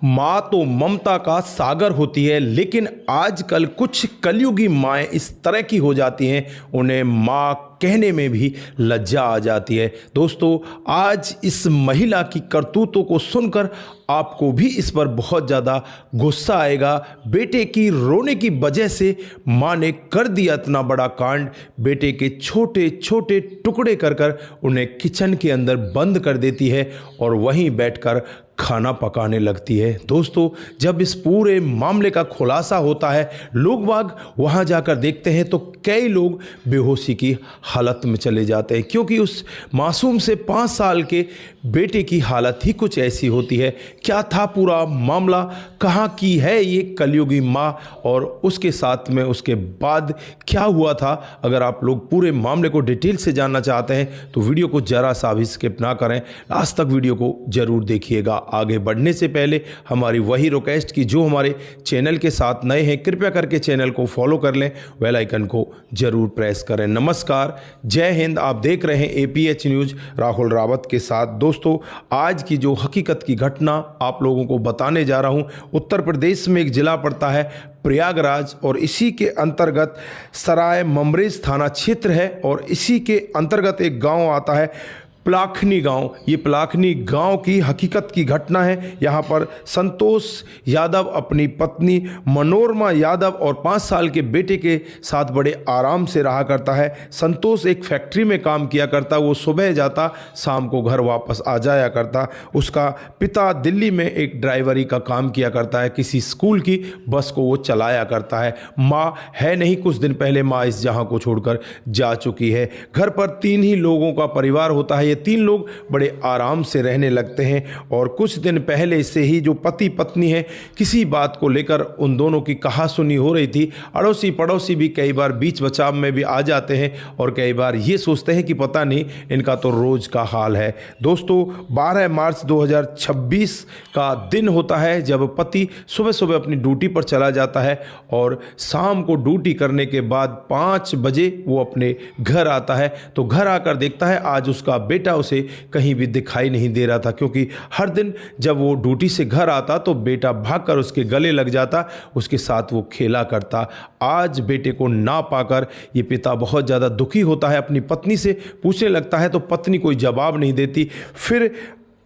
माँ तो ममता का सागर होती है, लेकिन आजकल कुछ कलयुगी माएँ इस तरह की हो जाती हैं, उन्हें माँ कहने में भी लज्जा आ जाती है। दोस्तों, आज इस महिला की करतूतों को सुनकर आपको भी इस पर बहुत ज़्यादा गुस्सा आएगा। बेटे की रोने की वजह से माँ ने कर दिया इतना बड़ा कांड। बेटे के छोटे छोटे टुकड़े कर कर उन्हें किचन के अंदर बंद कर देती है और वहीं बैठकर खाना पकाने लगती है। दोस्तों, जब इस पूरे मामले का खुलासा होता है, लोग बाग वहां जाकर देखते हैं तो कई लोग बेहोशी की हालत में चले जाते हैं, क्योंकि उस मासूम से 5 साल के बेटे की हालत ही कुछ ऐसी होती है। क्या था पूरा मामला, कहाँ की है ये कलयुगी माँ और उसके साथ में उसके बाद क्या हुआ था? अगर आप लोग पूरे मामले को डिटेल से जानना चाहते हैं तो वीडियो को जरा सा भी स्किप ना करें, लास्ट तक वीडियो को जरूर देखिएगा। आगे बढ़ने से पहले हमारी वही रिक्वेस्ट की जो हमारे चैनल के साथ नए हैं, कृपया करके चैनल को फॉलो कर लें, बेल आइकन को जरूर प्रेस करें। नमस्कार, जय हिंद। आप देख रहे हैं APH न्यूज़ राहुल रावत के साथ। दोस्तों, आज की जो हकीकत की घटना आप लोगों को बताने जा रहा हूं, उत्तर प्रदेश में एक जिला पड़ता है प्रयागराज और इसी के अंतर्गत सराय ममरेज थाना क्षेत्र है और इसी के अंतर्गत एक गांव आता है पलाखनी गांव। ये पलाखनी गांव की हकीकत की घटना है। यहाँ पर संतोष यादव अपनी पत्नी मनोरमा यादव और 5 साल के बेटे के साथ बड़े आराम से रहा करता है। संतोष एक फैक्ट्री में काम किया करता, वो सुबह जाता, शाम को घर वापस आ जाया करता। उसका पिता दिल्ली में एक ड्राइवरी का काम किया करता है, किसी स्कूल की बस को वो चलाया करता है। माँ है नहीं, कुछ दिन पहले माँ इस जहाँ को छोड़कर जा चुकी है। घर पर 3 ही लोगों का परिवार होता है। ये 3 लोग बड़े आराम से रहने लगते हैं और कुछ दिन पहले से ही जो पति पत्नी है, किसी बात को लेकर उन दोनों की कहासुनी हो रही थी। अड़ोसी पड़ोसी भी कई बार बीच बचाव में भी आ जाते हैं और कई बार ये सोचते हैं कि पता नहीं, इनका तो रोज का हाल है। दोस्तों, 12 मार्च 2026 का दिन होता है जब पति सुबह सुबह अपनी ड्यूटी पर चला जाता है और शाम को ड्यूटी करने के बाद 5 बजे वो अपने घर आता है। तो घर आकर देखता है आज उसका बेटा उसे कहीं भी दिखाई नहीं दे रहा था, क्योंकि हर दिन जब वो ड्यूटी से घर आता तो बेटा भागकर उसके गले लग जाता, उसके साथ वो खेला करता। आज बेटे को ना पाकर ये पिता बहुत ज़्यादा दुखी होता है, अपनी पत्नी से पूछने लगता है तो पत्नी कोई जवाब नहीं देती। फिर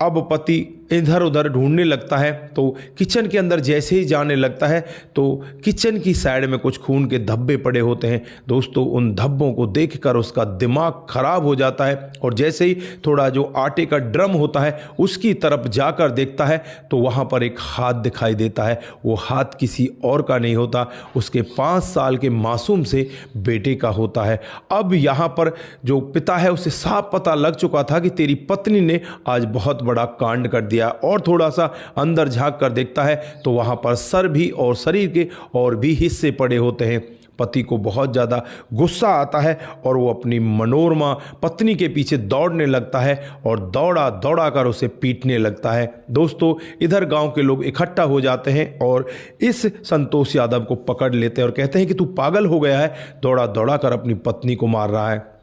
अब पति इधर उधर ढूंढने लगता है तो किचन के अंदर जैसे ही जाने लगता है तो किचन की साइड में कुछ खून के धब्बे पड़े होते हैं। दोस्तों, उन धब्बों को देखकर उसका दिमाग खराब हो जाता है और जैसे ही थोड़ा जो आटे का ड्रम होता है उसकी तरफ जाकर देखता है तो वहाँ पर एक हाथ दिखाई देता है। वो हाथ किसी और का नहीं होता, उसके 5 साल के मासूम से बेटे का होता है। अब यहाँ पर जो पिता है उसे साफ पता लग चुका था कि तेरी पत्नी ने आज बहुत बड़ा कांड कर दिया और थोड़ा सा अंदर झांक कर देखता है तो वहां पर सर भी और शरीर के और भी हिस्से पड़े होते हैं। पति को बहुत ज़्यादा गुस्सा आता है और वो अपनी मनोरमा पत्नी के पीछे दौड़ने लगता है और दौड़ा दौड़ा कर उसे पीटने लगता है। दोस्तों, इधर गांव के लोग इकट्ठा हो जाते हैं और इस संतोष यादव को पकड़ लेते हैं और कहते हैं कि तू पागल हो गया है, दौड़ा दौड़ा कर अपनी पत्नी को मार रहा है।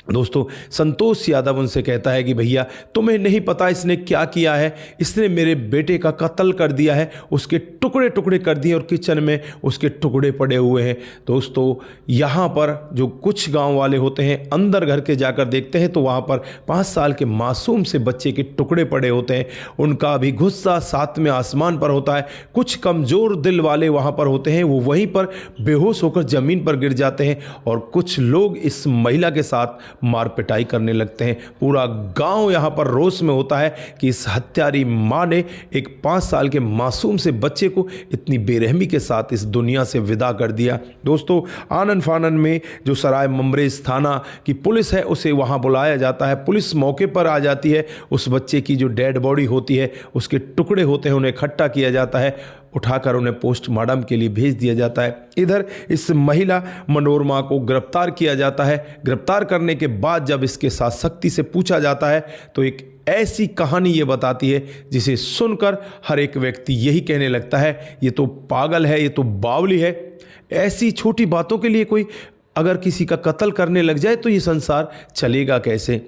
दोस्तों, संतोष यादव उनसे कहता है कि भैया तुम्हें नहीं पता इसने क्या किया है, इसने मेरे बेटे का कत्ल कर दिया है, उसके टुकड़े टुकड़े कर दिए और किचन में उसके टुकड़े पड़े हुए हैं। दोस्तों, यहाँ पर जो कुछ गांव वाले होते हैं अंदर घर के जाकर देखते हैं तो वहाँ पर 5 साल के मासूम से बच्चे के टुकड़े पड़े होते हैं। उनका भी गुस्सा 7वें आसमान पर होता है। कुछ कमज़ोर दिल वाले वहाँ पर होते हैं, वो वहीं पर बेहोश होकर ज़मीन पर गिर जाते हैं और कुछ लोग इस महिला के साथ मार पिटाई करने लगते हैं। पूरा गांव यहां पर रोष में होता है कि इस हत्यारी मां ने एक 5 साल के मासूम से बच्चे को इतनी बेरहमी के साथ इस दुनिया से विदा कर दिया। दोस्तों, आनन फानन में जो सराय ममरेज थाना की पुलिस है उसे वहां बुलाया जाता है। पुलिस मौके पर आ जाती है। उस बच्चे की जो डेड बॉडी होती है, उसके टुकड़े होते हैं, उन्हें इकट्ठा किया जाता है, उठाकर उन्हें पोस्टमार्टम के लिए भेज दिया जाता है। इधर इस महिला मनोरमा को गिरफ्तार किया जाता है। गिरफ्तार करने के बाद जब इसके साथ सख्ती से पूछा जाता है तो एक ऐसी कहानी ये बताती है जिसे सुनकर हर एक व्यक्ति यही कहने लगता है, ये तो पागल है, ये तो बावली है। ऐसी छोटी बातों के लिए कोई अगर किसी का कत्ल करने लग जाए तो ये संसार चलेगा कैसे?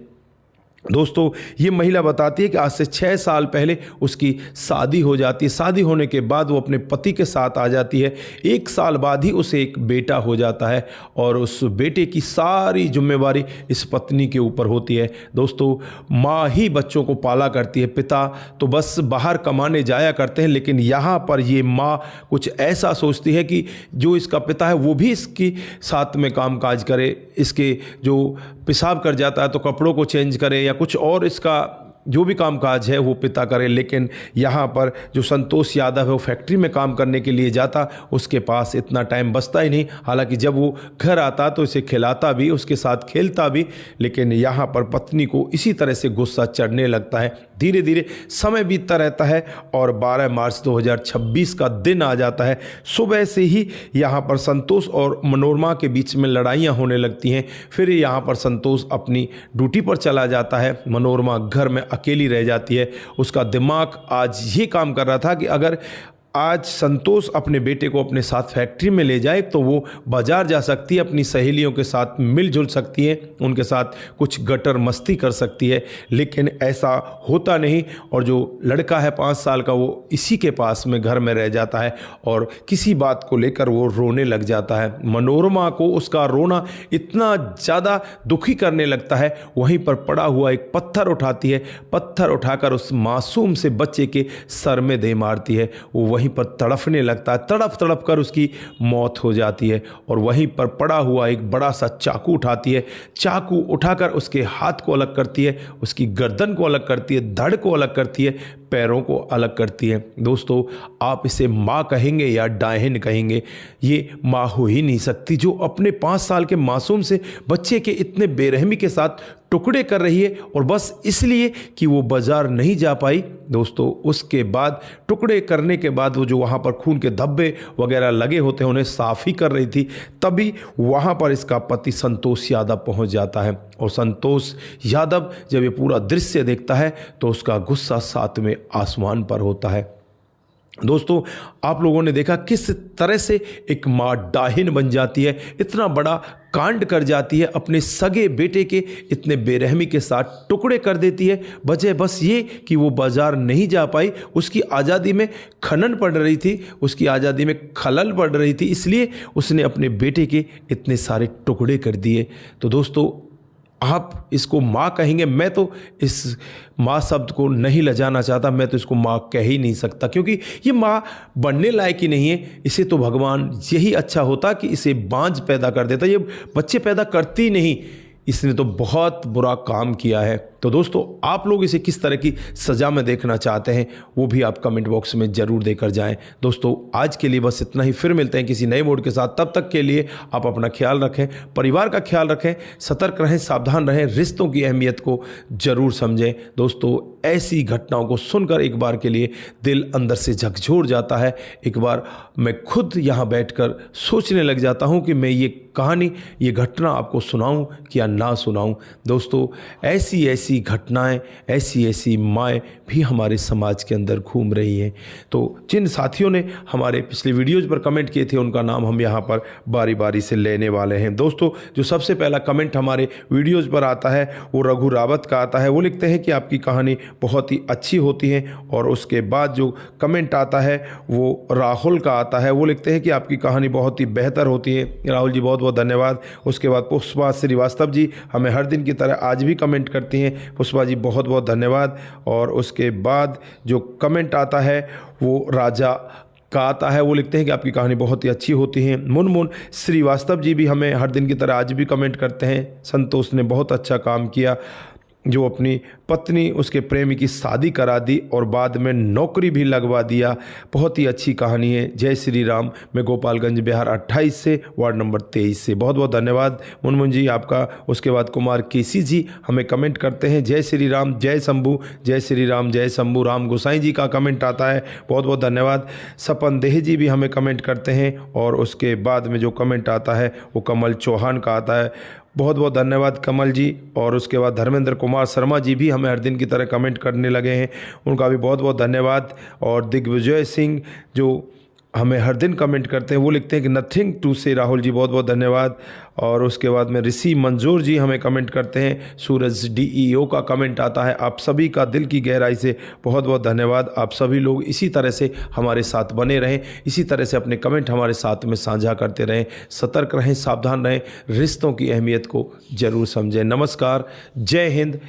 दोस्तों ये महिला बताती है कि आज से 6 साल पहले उसकी शादी हो जाती है। शादी होने के बाद वो अपने पति के साथ आ जाती है। 1 साल बाद ही उसे एक बेटा हो जाता है और उस बेटे की सारी जिम्मेवारी इस पत्नी के ऊपर होती है। दोस्तों माँ ही बच्चों को पाला करती है, पिता तो बस बाहर कमाने जाया करते हैं। लेकिन यहाँ पर ये माँ कुछ ऐसा सोचती है कि जो इसका पिता है वो भी इसकी साथ में काम काज करे, इसके जो पेशाब कर जाता है तो कपड़ों को चेंज करे या कुछ और इसका जो भी काम काज है वो पिता करे। लेकिन यहाँ पर जो संतोष यादव है वो फैक्ट्री में काम करने के लिए जाता, उसके पास इतना टाइम बचता ही नहीं। हालांकि जब वो घर आता तो इसे खिलाता भी, उसके साथ खेलता भी। लेकिन यहाँ पर पत्नी को इसी तरह से गुस्सा चढ़ने लगता है। धीरे धीरे समय बीतता रहता है और 12 मार्च 2026 का दिन आ जाता है। सुबह से ही यहाँ पर संतोष और मनोरमा के बीच में लड़ाइयाँ होने लगती हैं। फिर यहाँ पर संतोष अपनी ड्यूटी पर चला जाता है, मनोरमा घर में अकेली रह जाती है। उसका दिमाग आज ये काम कर रहा था कि अगर आज संतोष अपने बेटे को अपने साथ फैक्ट्री में ले जाए तो वो बाजार जा सकती है, अपनी सहेलियों के साथ मिलजुल सकती है, उनके साथ कुछ गटर मस्ती कर सकती है। लेकिन ऐसा होता नहीं और जो लड़का है 5 साल का वो इसी के पास में घर में रह जाता है और किसी बात को लेकर वो रोने लग जाता है। मनोरमा को उसका रोना इतना ज़्यादा दुखी करने लगता है, वहीं पर पड़ा हुआ एक पत्थर उठाती है, पत्थर उठाकर उस मासूम से बच्चे के सर में दे मारती है। वो वहीं पर तड़फने लगता है, तड़प तड़प कर उसकी मौत हो जाती है। और वहीं पर पड़ा हुआ एक बड़ा सा चाकू उठाती है, चाकू उठाकर उसके हाथ को अलग करती है, उसकी गर्दन को अलग करती है, धड़ को अलग करती है, पैरों को अलग करती है। दोस्तों आप इसे माँ कहेंगे या डायन कहेंगे, ये माँ हो ही नहीं सकती जो अपने 5 साल के मासूम से बच्चे के इतने बेरहमी के साथ टुकड़े कर रही है और बस इसलिए कि वो बाजार नहीं जा पाई। दोस्तों उसके बाद टुकड़े करने के बाद वो जो वहाँ पर खून के धब्बे वगैरह लगे होते हैं उन्हें साफ ही कर रही थी, तभी वहाँ पर इसका पति संतोष यादव पहुँच जाता है। और संतोष यादव जब ये पूरा दृश्य देखता है तो उसका गुस्सा 7वें आसमान पर होता है। दोस्तों आप लोगों ने देखा किस तरह से एक माँ डाहिन बन जाती है, इतना बड़ा कांड कर जाती है, अपने सगे बेटे के इतने बेरहमी के साथ टुकड़े कर देती है। वजह बस ये कि वो बाजार नहीं जा पाई, उसकी आज़ादी में खनन पड़ रही थी, उसकी आज़ादी में खलल पड़ रही थी, इसलिए उसने अपने बेटे के इतने सारे टुकड़े कर दिए। तो दोस्तों आप इसको माँ कहेंगे, मैं तो इस माँ शब्द को नहीं लजाना चाहता, मैं तो इसको माँ कह ही नहीं सकता क्योंकि ये माँ बनने लायक ही नहीं है। इसे तो भगवान यही अच्छा होता कि इसे बांझ पैदा कर देता, ये बच्चे पैदा करती नहीं, इसने तो बहुत बुरा काम किया है। तो दोस्तों आप लोग इसे किस तरह की सज़ा में देखना चाहते हैं वो भी आप कमेंट बॉक्स में ज़रूर देकर जाएं। दोस्तों आज के लिए बस इतना ही, फिर मिलते हैं किसी नए मोड के साथ। तब तक के लिए आप अपना ख्याल रखें, परिवार का ख्याल रखें, सतर्क रहें, सावधान रहें, रिश्तों की अहमियत को ज़रूर समझें। दोस्तों ऐसी घटनाओं को सुनकर एक बार के लिए दिल अंदर से झकझोर जाता है। एक बार मैं खुद यहाँ बैठकर सोचने लग जाता हूँ कि मैं ये कहानी, ये घटना आपको सुनाऊं कि या ना सुनाऊं। दोस्तों ऐसी ऐसी घटनाएं, ऐसी ऐसी माएँ भी हमारे समाज के अंदर घूम रही हैं। तो जिन साथियों ने हमारे पिछले वीडियोज़ पर कमेंट किए थे उनका नाम हम यहाँ पर बारी बारी से लेने वाले हैं। दोस्तों जो सबसे पहला कमेंट हमारे वीडियोज़ पर आता है वो रघु रावत का आता है। वो लिखते हैं कि आपकी कहानी बहुत ही अच्छी होती है। और उसके बाद जो कमेंट आता है वो राहुल का आता है। वो लिखते हैं कि आपकी कहानी बहुत ही बेहतर होती है। राहुल जी बहुत बहुत धन्यवाद। उसके बाद पुष्पा श्रीवास्तव जी हमें हर दिन की तरह आज भी कमेंट करती हैं। पुष्पा जी बहुत बहुत धन्यवाद। और उसके बाद जो कमेंट आता है वो राजा का आता है। वो लिखते हैं कि आपकी कहानी बहुत ही अच्छी होती है। मुनमुन श्रीवास्तव जी भी हमें हर दिन की तरह आज भी कमेंट करते हैं। संतोष ने बहुत अच्छा काम किया जो अपनी पत्नी उसके प्रेमी की शादी करा दी और बाद में नौकरी भी लगवा दिया। बहुत ही अच्छी कहानी है। जय श्री राम। मैं गोपालगंज बिहार 28 से वार्ड नंबर 23 से। बहुत बहुत धन्यवाद मुनमुन जी आपका। उसके बाद कुमार केसी जी हमें कमेंट करते हैं जय श्री राम जय शंभू, जय श्री राम जय शंभू। राम गोसाई जी का कमेंट आता है, बहुत बहुत धन्यवाद। सपन देह जी भी हमें कमेंट करते हैं। और उसके बाद में जो कमेंट आता है वो कमल चौहान का आता है। बहुत बहुत धन्यवाद कमल जी। और उसके बाद धर्मेंद्र कुमार शर्मा जी भी हमें हर दिन की तरह कमेंट करने लगे हैं, उनका भी बहुत बहुत धन्यवाद। और दिग्विजय सिंह जो हमें हर दिन कमेंट करते हैं, वो लिखते हैं कि नथिंग टू से। राहुल जी बहुत बहुत धन्यवाद। और उसके बाद में ऋषि मंजूर जी हमें कमेंट करते हैं, सूरज DEO का कमेंट आता है। आप सभी का दिल की गहराई से बहुत बहुत धन्यवाद। आप सभी लोग इसी तरह से हमारे साथ बने रहें, इसी तरह से अपने कमेंट हमारे साथ में साझा करते रहें। सतर्क रहें, सावधान रहें, रिश्तों की अहमियत को ज़रूर समझें। नमस्कार, जय हिंद,